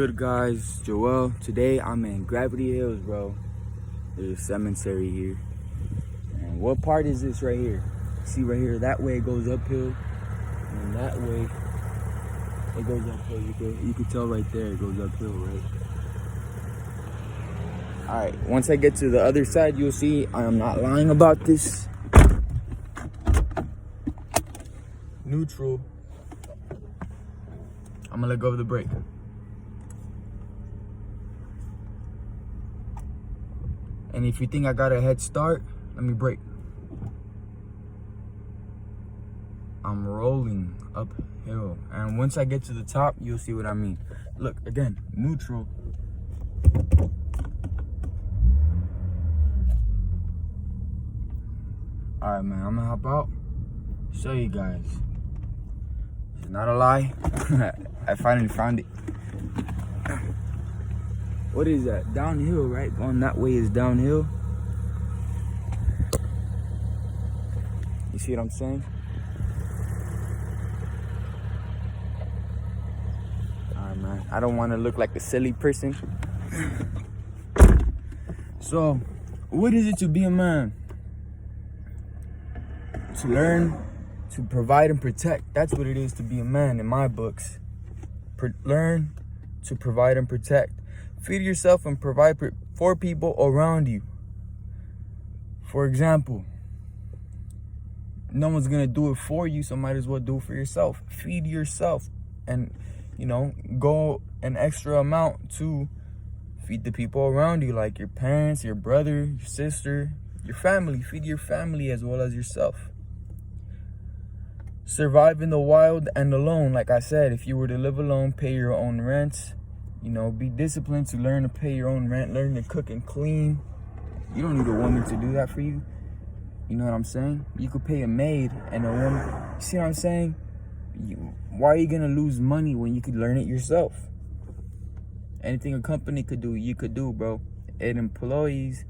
Good guys, Joel. Today I'm in Gravity Hills, bro. There's a cemetery here. And what part is this right here? See right here, that way it goes uphill. And that way it goes uphill. You can tell right there it goes uphill, right? Alright, once I get to the other side, you'll see I am not lying about this. Neutral. I'm gonna let go of the brake. And if you think I got a head start, let me brake. I'm rolling uphill. And once I get to the top, you'll see what I mean. Look, again, neutral. All right, man, I'm gonna hop out, show you guys. It's not a lie. I finally found it. What is that? Downhill, right? Going that way is downhill. You see what I'm saying? Alright, man. I don't want to look like a silly person. So, what is it to be a man? To learn, to provide and protect. That's what it is to be a man in my books. Learn to provide and protect. Feed yourself and provide for people around you. For example, no one's gonna do it for you, so might as well do it for yourself. Feed yourself and, go an extra amount to feed the people around you, like your parents, your brother, your sister, your family. Feed your family as well as yourself. Survive in the wild and alone. Like I said, if you were to live alone, pay your own rent. Be disciplined to learn to pay your own rent, learn to cook and clean. You don't need a woman to do that for you. You know what I'm saying? You could pay a maid and a woman. You see what I'm saying? Why are you going to lose money when you could learn it yourself? Anything a company could do, you could do, bro. Its employees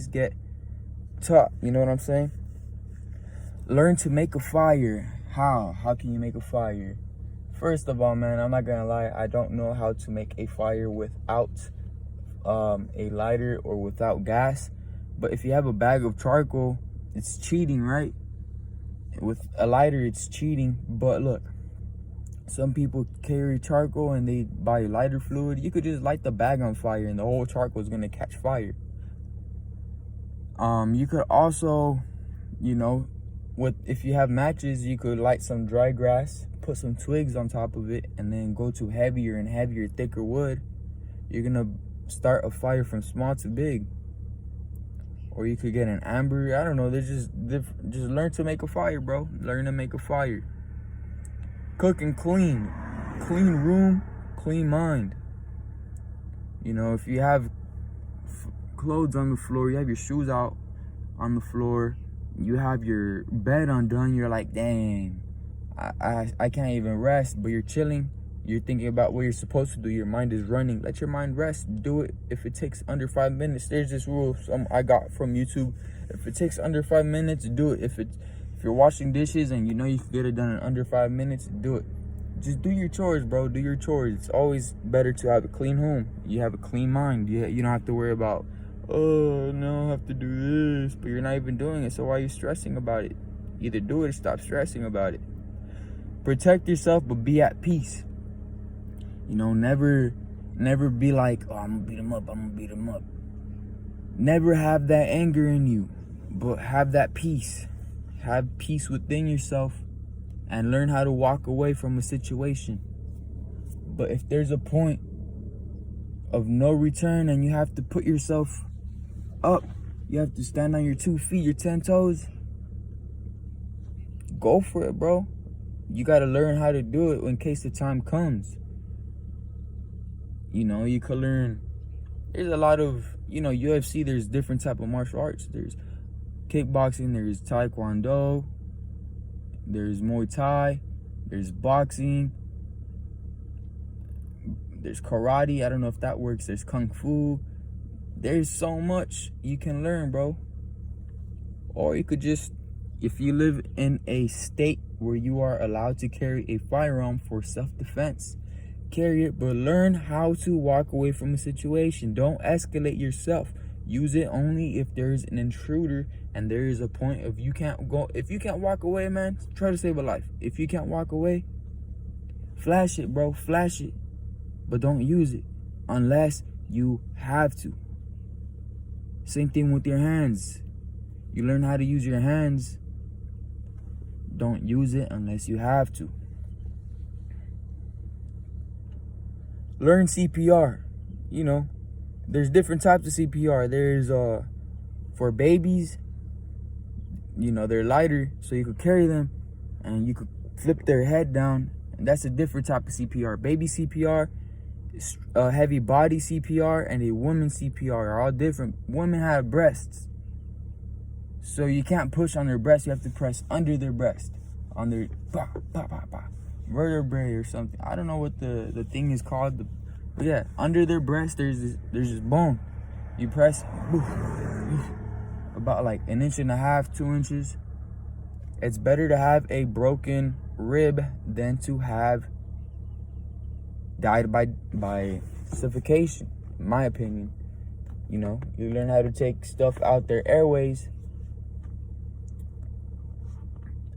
get taught. You know what I'm saying? Learn to make a fire. How? How can you make a fire? First of all, man, I'm not gonna lie, I don't know how to make a fire without a lighter or without gas. But if you have a bag of charcoal, it's cheating, right? With a lighter, it's cheating. But look, some people carry charcoal and they buy lighter fluid. You could just light the bag on fire and the whole charcoal is gonna catch fire. You could also, if you have matches, you could light some dry grass, put some twigs on top of it, and then go to heavier and heavier, thicker wood. You're gonna start a fire from small to big. Or you could get an amber. I don't know. There's just learn to make a fire, bro. Learn to make a fire. Cook and clean. Clean room, clean mind. If you have clothes on the floor, you have your shoes out on the floor, you have your bed undone, you're like, dang, I can't even rest. But you're chilling, you're thinking about what you're supposed to do, your mind is running. Let your mind rest. Do it if it takes under 5 minutes. There's this rule I got from YouTube. If it takes under 5 minutes, do it. If you're washing dishes and you can get it done in under 5 minutes, do it. Just do your chores, bro. Do your chores. It's always better to have a clean home. You have a clean mind. You don't have to worry about, oh, no, I have to do this, but you're not even doing it. So why are you stressing about it? Either do it or stop stressing about it. Protect yourself, but be at peace. Never be like, oh, I'm gonna beat him up. Never have that anger in you, but have that peace. Have peace within yourself and learn how to walk away from a situation. But if there's a point of no return and you have to put yourself up, you have to stand on your 2 feet, your 10 toes, go for it, bro. You got to learn how to do it in case the time comes. You could learn. There's a lot of, UFC, there's different type of martial arts. There's kickboxing, there's taekwondo, there's Muay Thai, there's boxing, there's karate. I don't know if that works. There's kung fu. There's so much you can learn, bro. Or you could just, if you live in a state where you are allowed to carry a firearm for self-defense, carry it, but learn how to walk away from a situation. Don't escalate yourself. Use it only if there's an intruder and there is a point of you can't go. If you can't walk away, man, try to save a life. If you can't walk away, flash it, bro. Flash it. But don't use it unless you have to. Same thing with your hands. You learn how to use your hands. Don't use it unless you have to. Learn CPR. You know, there's different types of CPR. There's for babies, you know, they're lighter, so you could carry them and you could flip their head down, and that's a different type of CPR. Baby CPR, heavy body CPR, and a woman CPR are all different. Women have breasts, so you can't push on their breast. You have to press under their breast, on their vertebrae or something. I don't know what the thing is called, but yeah, under their breast there's this bone. You press about like 1.5 inches, 2 inches. It's better to have a broken rib than to have died by suffocation, in my opinion. You know, you learn how to take stuff out their airways.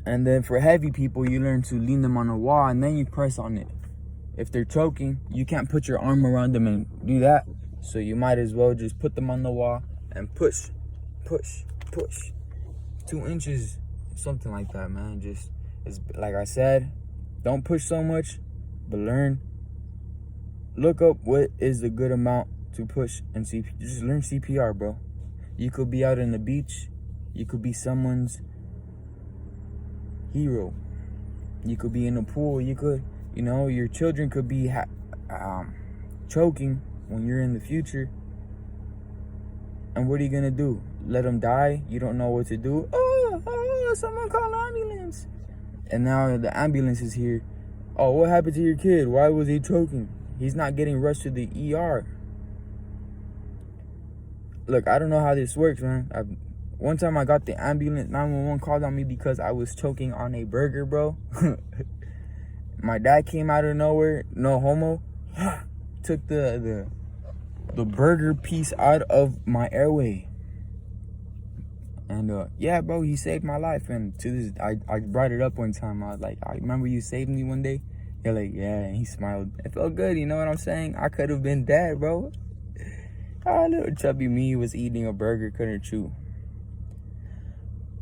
And then for heavy people, you learn to lean them on a wall and then you press on it. If they're choking, you can't put your arm around them and do that. So you might as well just put them on the wall and push. 2 inches, something like that, man. Just, it's like I said, don't push so much, but look up what is the good amount to push and just learn CPR, bro. You could be out on the beach. You could be someone's hero. You could be in a pool. You could, you know, your children could be choking when you're in the future. And what are you gonna do? Let them die? You don't know what to do? Oh, someone call an ambulance. And now the ambulance is here. Oh, what happened to your kid? Why was he choking? He's not getting rushed to the ER. Look, I don't know how this works, man. One time I got the ambulance, 911 called on me because I was choking on a burger, bro. My dad came out of nowhere, no homo, took the burger piece out of my airway. And yeah, bro, he saved my life. And to this, I brought it up one time. I was like, I remember you saved me one day. You're like, yeah, and he smiled. It felt good, you know what I'm saying? I could have been dead, bro. Little chubby me was eating a burger, couldn't chew.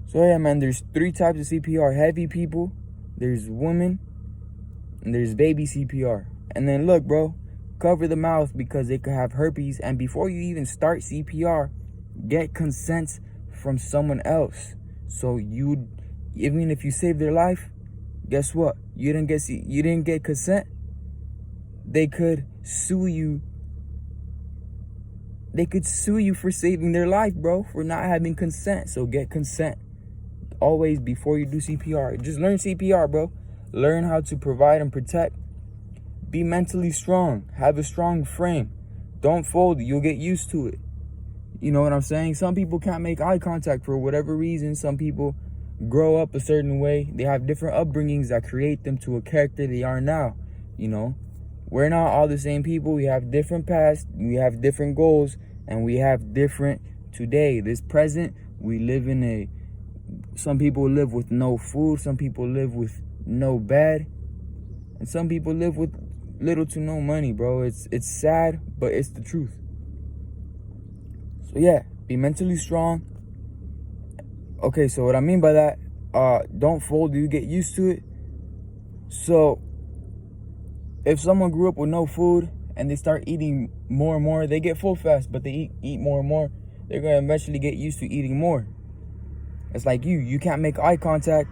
So yeah, man, there's 3 types of CPR. Heavy people, there's women, and there's baby CPR. And then look, bro, cover the mouth because they could have herpes. And before you even start CPR, get consent from someone else. So even if you save their life, guess what? You didn't get consent. They could sue you. They could sue you for saving their life, bro, for not having consent. So get consent. Always before you do CPR. Just learn CPR, bro. Learn how to provide and protect. Be mentally strong. Have a strong frame. Don't fold. You'll get used to it. You know what I'm saying? Some people can't make eye contact for whatever reason. Some people grow up a certain way. They have different upbringings that create them to a character they are now. You know, we're not all the same people. We have different past. We have different goals. And we have different today. This present, we live in some people live with no food. Some people live with no bed. And some people live with little to no money, bro. It's sad, but it's the truth. So yeah, be mentally strong. Okay, so what I mean by that, don't fold. You get used to it. So if someone grew up with no food and they start eating more and more, they get full fast, but they eat more and more, they're going to eventually get used to eating more. It's like you can't make eye contact,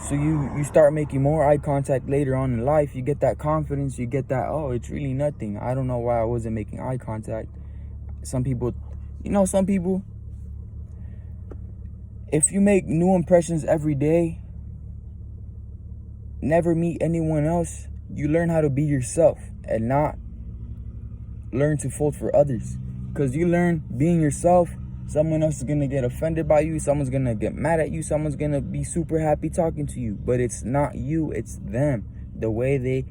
so you start making more eye contact later on in life. You get that confidence, you get that, oh, it's really nothing. I don't know why I wasn't making eye contact. Some people, if you make new impressions every day, never meet anyone else, you learn how to be yourself and not learn to fold for others. Because you learn being yourself, someone else is going to get offended by you. Someone's going to get mad at you. Someone's going to be super happy talking to you. But it's not you. It's them. The way they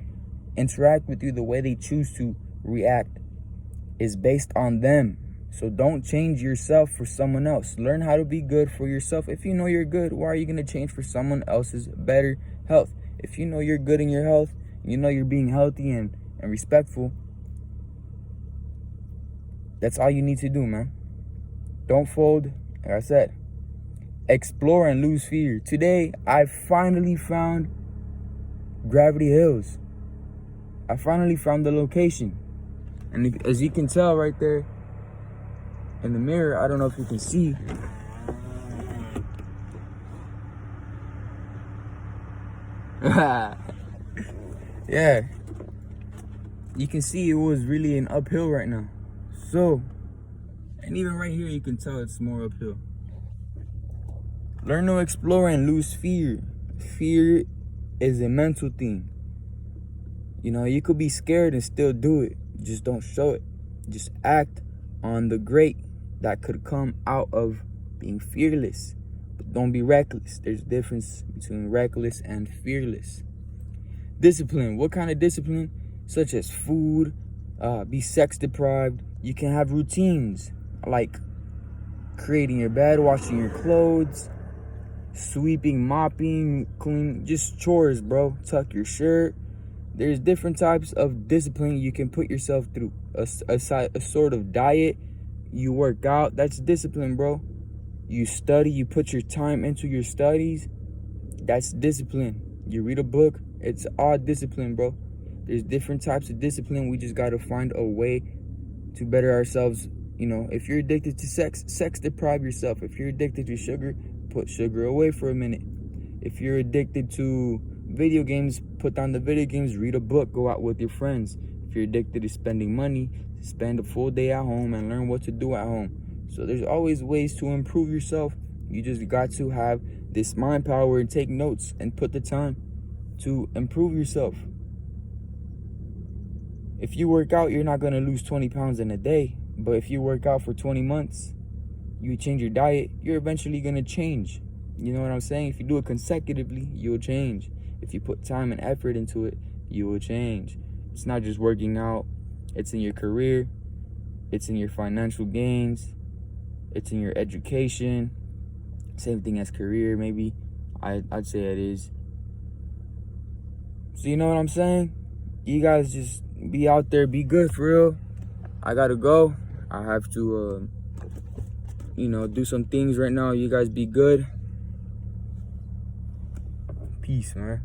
interact with you, the way they choose to react is based on them. So don't change yourself for someone else. Learn how to be good for yourself. If you know you're good, why are you going to change for someone else's better health? If you know you're good in your health, you know you're being healthy and respectful, that's all you need to do, man. Don't fold. Like I said, explore and lose fear. Today, I finally found Gravity Hills. I finally found the location. And as you can tell right there in the mirror, I don't know if you can see. Yeah. You can see it was really an uphill right now. So, and even right here, you can tell it's more uphill. Learn to explore and lose fear. Fear is a mental thing. You know, you could be scared and still do it. Just don't show it. Just act on the great that could come out of being fearless. But don't be reckless. There's a difference between reckless and fearless. Discipline. What kind of discipline? Such as food, be sex deprived. You can have routines like creating your bed, washing your clothes, sweeping, mopping, cleaning, just chores, bro. Tuck your shirt. There's different types of discipline you can put yourself through. A sort of diet. You work out. That's discipline, bro. You study. You put your time into your studies. That's discipline. You read a book. It's all discipline, bro. There's different types of discipline. We just got to find a way to better ourselves. You know, if you're addicted to sex, deprive yourself. If you're addicted to sugar, put sugar away for a minute. If you're addicted to video games, put down the video games, read a book, go out with your friends. If you're addicted to spending money, spend a full day at home and learn what to do at home. So there's always ways to improve yourself. You just got to have this mind power and take notes and put the time to improve yourself. If you work out, you're not going to lose 20 pounds in a day. But if you work out for 20 months, you change your diet, you're eventually going to change. You know what I'm saying? If you do it consecutively, you'll change. If you put time and effort into it, you will change. It's not just working out. It's in your career. It's in your financial gains. It's in your education. Same thing as career, maybe. I'd say it is. So you know what I'm saying? You guys just be out there, be good for real. I gotta go. I have to, do some things right now. You guys be good. Peace, man.